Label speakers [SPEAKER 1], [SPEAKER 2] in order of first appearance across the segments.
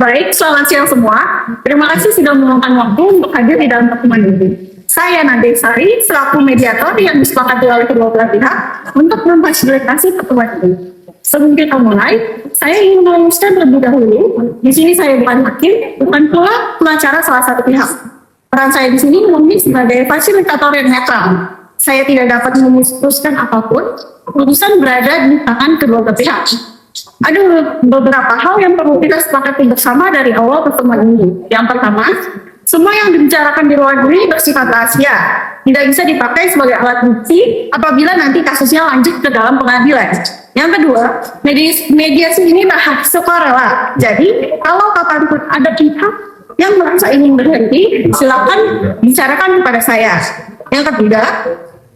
[SPEAKER 1] Baik, selamat siang semua. Terima kasih sudah meluangkan waktu untuk hadir di dalam pertemuan ini. Saya Nadia Sari, selaku mediator yang disepakati oleh kedua belah pihak untuk memfasilitasi pertemuan ini. Sebelum kita mulai, saya ingin meluruskan terlebih dahulu. Di sini saya bukan hakim, bukan pula pengacara salah satu pihak. Peran saya di sini murni sebagai fasilitator yang netral. Saya tidak dapat memutuskan apapun. Keputusan berada di tangan kedua belah pihak. Ada beberapa hal yang perlu kita sepakati bersama dari awal pertemuan ini. Yang pertama, semua yang dibicarakan di ruang ini bersifat rahasia, tidak bisa dipakai sebagai alat bukti apabila nanti kasusnya lanjut ke dalam pengadilan. Yang kedua, mediasi ini berhak sukarela. Jadi, kalau kapanpun ada pihak yang merasa ingin berhenti, silakan bicarakan kepada saya. Yang ketiga,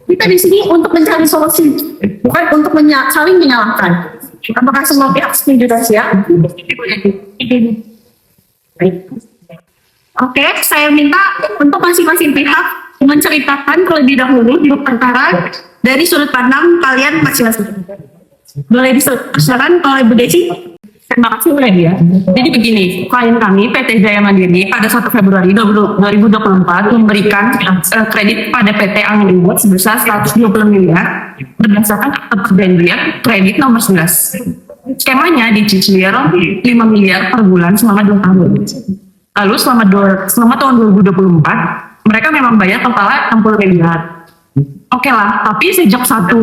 [SPEAKER 1] kita di sini untuk mencari solusi, bukan untuk saling menyalahkan. Apakah semua pihak setuju dan siap? Oke, saya minta untuk masing-masing pihak menceritakan terlebih dahulu di perkara dari sudut pandang kalian masing-masing. Boleh diserahkan oleh Bu Desi?
[SPEAKER 2] Terima kasih Bu Nadia. Jadi begini, klien kami PT Jaya Mandiri pada 1 Februari 2024 memberikan kredit pada PT Angin Ingot sebesar 120 miliar berdasarkan akta perjanjian kredit nomor 11. Skemanya dicicil 5 miliar per bulan selama 2 tahun. Lalu selama tahun 2024 mereka memang bayar totalnya 60 miliar. Oke lah, tapi sejak 1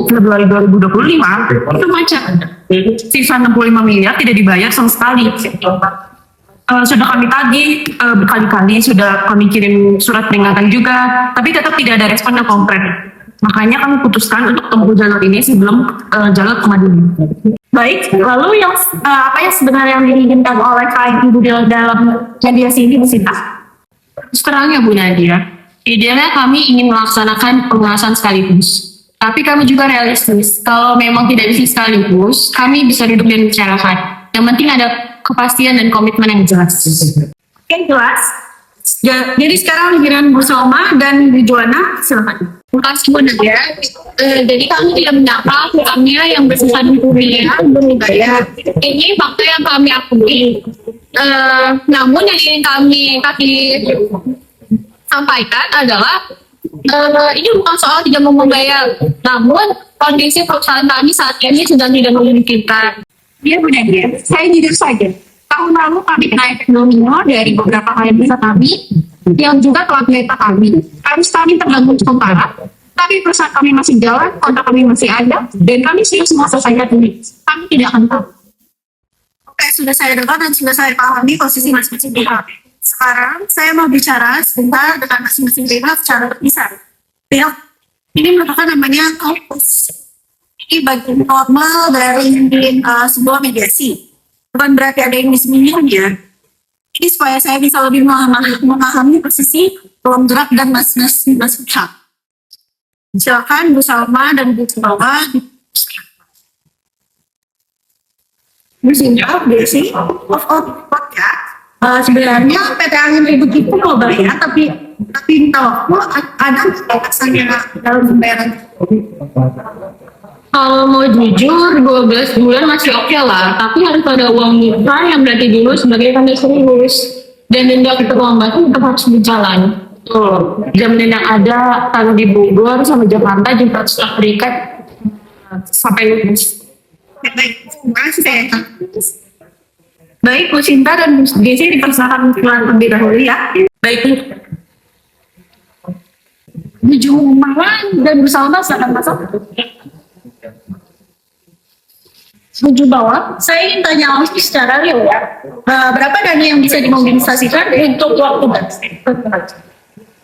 [SPEAKER 2] Februari 2025 itu macet. Sisa 65 miliar tidak dibayar sama sekali. Sudah kami tagih berkali-kali, sudah kami kirim surat peringatan juga, tapi tetap tidak ada respon yang konkret. Makanya kami putuskan untuk tempuh jalur ini sebelum jalur pengadilan.
[SPEAKER 1] Baik, lalu apa yang sebenarnya yang diinginkan oleh klien Ibu dalam mediasi ini, Bu Sinta?
[SPEAKER 2] Terangnya Bu Nadia, idealnya kami ingin melaksanakan pengawasan sekaligus. Tapi kami juga realistis, kalau memang tidak bisa sekaligus, kami bisa duduk dan bicarakan. Yang penting ada kepastian dan komitmen yang jelas.
[SPEAKER 1] Oke, jelas. Jadi sekarang giliran Bu Salma dan Bu Joanna, silakan.
[SPEAKER 2] Terima kasih Bu Nadia. Jadi kami tidak menyangka hutangnya yang bersisa 20 miliar belum dibayar. Ini fakta yang kami akui. Namun yang ingin kami sampaikan adalah ini bukan soal tidak mau membayar, namun kondisi perusahaan kami saat ini sedang tidak memungkinkan.
[SPEAKER 1] Iya Bu Nadia, saya jujur saja. Tahun lalu kami naik nomino dari beberapa klien besar kami yang juga telah meneta kami. Harus kami terganggu cukup parah. Tapi perusahaan kami masih jalan, kontrak kami masih ada, dan kami siap semua selesaikan ini. Kami tidak akan tahu. Oke, sudah saya dengar dan sudah saya pahami posisi masing-masing pihak. Sekarang saya mau bicara sebentar dengan masing-masing pihak secara terpisah. Pihak ini merupakan namanya kampus. Ini bagian normal dari sebuah mediasi. Bukan berarti ada yang disembunyikan. Ini supaya saya bisa lebih memahami posisi ruang gerak dan masing-masing pihak. Silakan Bu Salma dan Bu Salma. Bu Sinta, Desi, ya. Sebenarnya PT Angin Ribut itu mau bayar, tapi minta waktu ada batasannya dalam pembayaran.
[SPEAKER 2] Kalau mau jujur, 12 bulan masih oke lah, tapi harus ada uang muka yang berarti dulu sebagai tanda serius. Dan denda ke uang batu tetap harus berjalan. Tuh, jam denda yang ada, kalau di Bogor sama Jakarta juga harus terikat sampai lulus.
[SPEAKER 1] Baik, terima kasih saya. Baik, Bu Sinta dan Bu Desi dipersilakan pulang terlebih dahulu ya.
[SPEAKER 2] Baik,
[SPEAKER 1] Bu Jumawan dan Bu Salma silakan masuk. Bu Jumawan, saya ingin tanya langsung secara real ya. Berapa dana yang bisa dimobilisasikan untuk waktu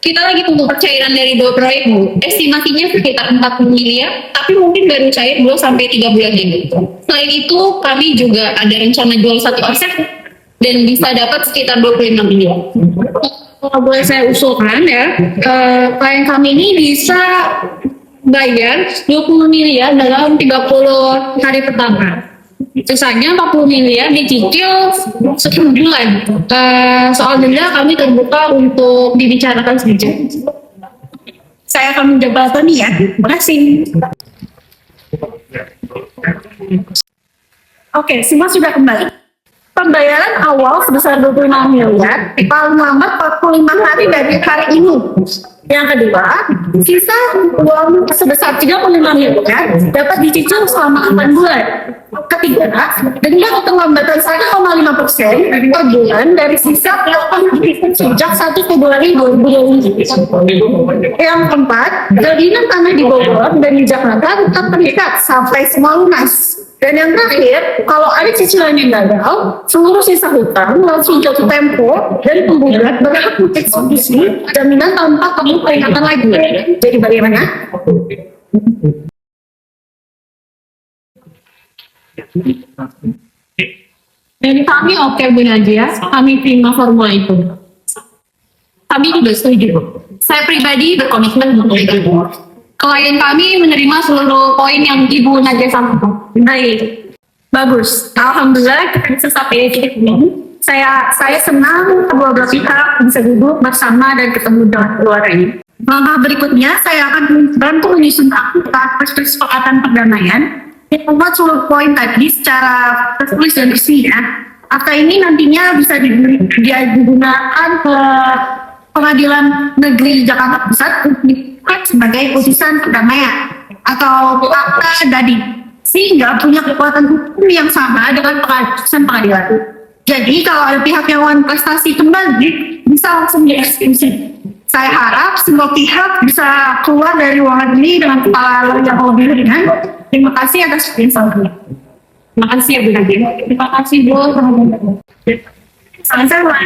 [SPEAKER 2] kita lagi tunggu percairan dari 2 proyek Bu. Estimasinya sekitar 40 miliar, tapi mungkin baru cair 2 sampai 3 bulan ini. Selain itu, kami juga ada rencana jual 1 aset dan bisa dapat sekitar 25 miliar.
[SPEAKER 1] kalau boleh saya usulkan ya, klien kami ini bisa bayar 20 miliar dalam 30 hari pertama. Sisanya 40 miliar dicicil 10 bulan. Soal denda kami terbuka untuk dibicarakan saja. Saya akan menjawab nih ya. Terima kasih. Oke, semua sudah kembali. pembayaran awal sebesar 25 miliar paling lambat 45 hari dari hari ini. Yang kedua, sisa uang sebesar 35 miliar dapat dicicil selama 4 bulan. Ketiga, denda keterlambatan 1,5% per bulan dari sisa sejak 1 Februari 2020. Yang keempat, jaminan tanah di Bogor dan di Jakarta tetap terikat sampai semua lunas. Dan yang terakhir, kalau ada cicilan yang gagal, seluruh sisa hutang langsung jatuh tempo dan penggugat berhak mengeksekusi jaminan tanpa perlu peringatan lagi. Jadi bagaimana?
[SPEAKER 2] Dan kami oke Bu Nadia, kami terima formula itu. Kami juga setuju. Saya pribadi berkomitmen untuk itu. Klien kami menerima seluruh poin yang Ibu Nadia sampaikan.
[SPEAKER 1] Baik, bagus. Alhamdulillah kita bisa sampai titik ini. Saya senang kedua belah pihak bisa duduk bersama dan ketemu dengan keluarganya. Langkah berikutnya saya akan bantu menyusun akta kesepakatan perdamaian yang membuat seluruh poin tadi secara tertulis dan resmi ya. Akta ini nantinya bisa digunakan ke Pengadilan Negeri Jakarta Pusat untuk dibuat sebagai putusan perdamaian atau akta dadi, sehingga punya kekuatan hukum yang sama dengan putusan pengadilan. Jadi kalau ada pihak yang want prestasi kembali bisa langsung dieksekusi. Saya harap semua pihak bisa keluar dari ruangan ini dengan kepala yang lebih ringan. Terima kasih atas penjelasannya.
[SPEAKER 2] Terima kasih ya Bu Nadia.
[SPEAKER 1] Terima kasih Bu. Sama-sama.